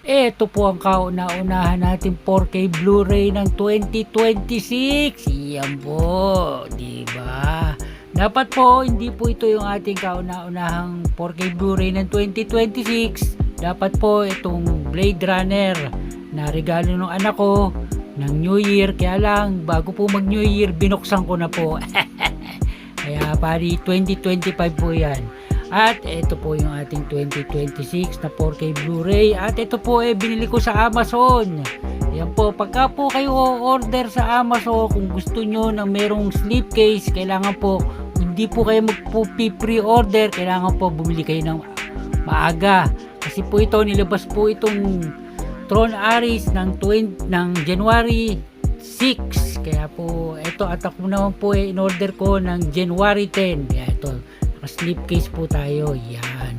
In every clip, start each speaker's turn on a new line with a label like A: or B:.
A: Ito po ang kauna-unahan natin 4K Blu-ray ng 2026. Iyan po, di ba? Dapat po, hindi po ito yung ating kauna-unahang 4K Blu-ray ng 2026. Dapat po itong Blade Runner na regalo ng anak ko ng New Year. Kaya lang, bago po mag New Year, binuksan ko na po. Kaya pari 2025 po yan. At ito po yung ating 2026 na 4K Blu-ray. At ito po binili ko sa Amazon. Yan po, pagka po kayo order sa Amazon, kung gusto nyo na merong slipcase, kailangan po, hindi po kayo pre-order, kailangan po bumili kayo ng maaga. Kasi po ito, nilabas po itong Tron Ares ng January 6. Kaya po, ito, at ako naman po in-order ko ng January 10. Kaya ito, slipcase po tayo. Yan.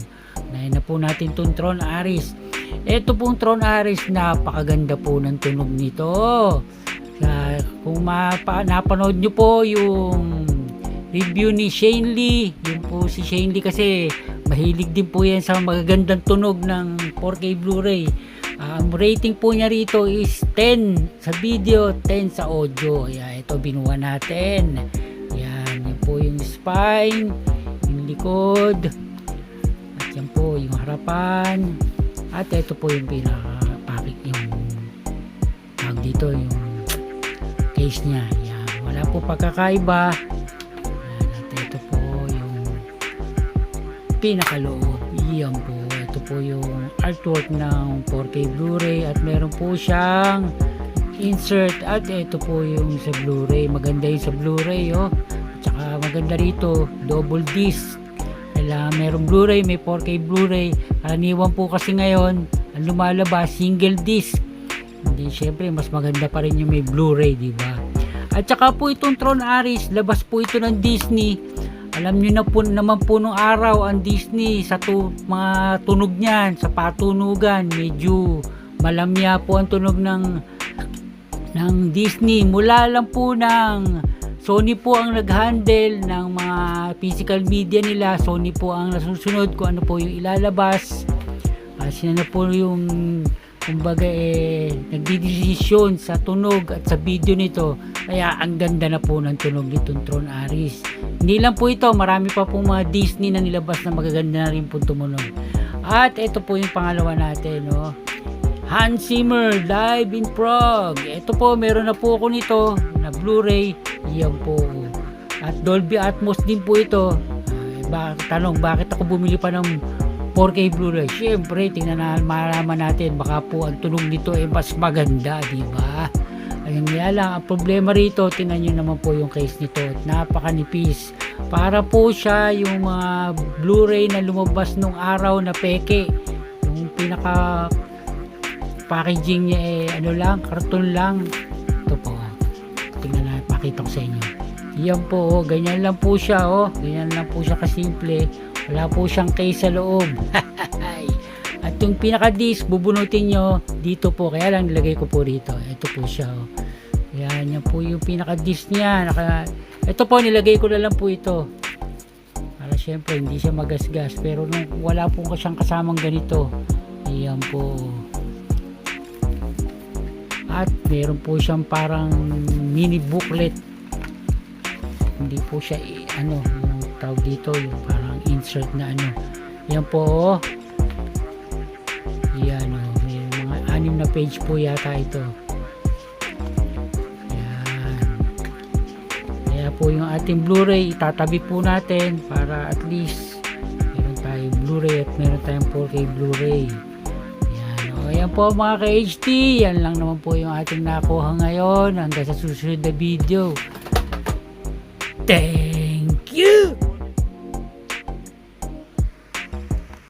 A: Nahin na po natin itong Tron Ares. Ito pong Tron Ares, napakaganda po ng tunog nito. Kung napanood nyo po yung review ni Shane Lee, yun po si Shane Lee kasi mahilig din po yan sa magagandang tunog ng 4K Blu-ray. Ang rating po niya rito is 10 sa video, 10 sa audio. Yan, ito binuha natin. Yan, yun po yung spine, yung likod, at yan po yung harapan, at ito po yung pinaka-packet, yung tawag dito, yung case nya. Yan, wala po pagkakaiba. Yan, at ito po yung pinakaloob. Yan po, ito po yung artwork ng 4K Blu-ray, at meron po siyang insert, at ito po yung sa Blu-ray. Maganda yung sa Blu-ray, oh. Tsaka maganda rito, double disc. Kailangan merong Blu-ray, may 4K Blu-ray. Karaniwan po kasi ngayon, ang lumalabas, single disc. Hindi, syempre, mas maganda pa rin yung may Blu-ray, di ba? At saka po itong Tron Ares, labas po ito ng Disney. Alam nyo na po naman po nung araw, ang Disney, sa mga tunog niyan, sa patunugan, medyo malamya po ang tunog ng Disney. Mula lang po ng Sony po ang nag-handle ng mga physical media nila. Sony po ang nasusunod kung ano po yung ilalabas. Sila na po yung kumbaga nagdidesisyon sa tunog at sa video nito. Kaya ang ganda na po ng tunog nitong Tron Ares. Hindi lang po ito, marami pa po mga Disney na nilabas na magaganda na rin po tumunog. At ito po yung pangalawa natin, no? Hans Zimmer Live in Prague. Ito po, meron na po ako nito na Blu-ray. Yan po. At Dolby Atmos din po ito. Tanong, bakit ako bumili pa ng 4K Blu-ray? Siyempre, tingnan na, malaman natin. Baka po ang tunog nito ay mas maganda, di ba? Ayun nga lang, ang problema rito, tingnan nyo naman po yung case nito. Napakanipis. Para po siya yung mga Blu-ray na lumabas nung araw na peke. Yung pinaka packaging niya ano lang, karton lang. Ito po, tingnan na, pakita ko sa inyo. Yan po, ganyan lang po siya, ganyan lang po siya kasimple. Wala po siyang case sa loob. At yung pinaka disc, bubunutin nyo dito po, kaya lang nilagay ko po rito. Ito po siya, yan po yung pinaka disc niya. Ito po, nilagay ko na lang po ito para syempre hindi siya magasgas, pero nung wala po siyang kasamang ganito, yan po. At meron po siyang parang mini booklet. Hindi po siya yung tawag dito, yung parang insert na yan po. Yan, may mga 6 na page po yata ito. Yan. Kaya po yung ating Blu-ray itatabi po natin para at least meron tayong Blu-ray at meron tayong 4K Blu-ray. Ayan po mga ka-HD, yan lang naman po yung ating nakuha ngayon. Hanggang sa susunod na video. Thank you!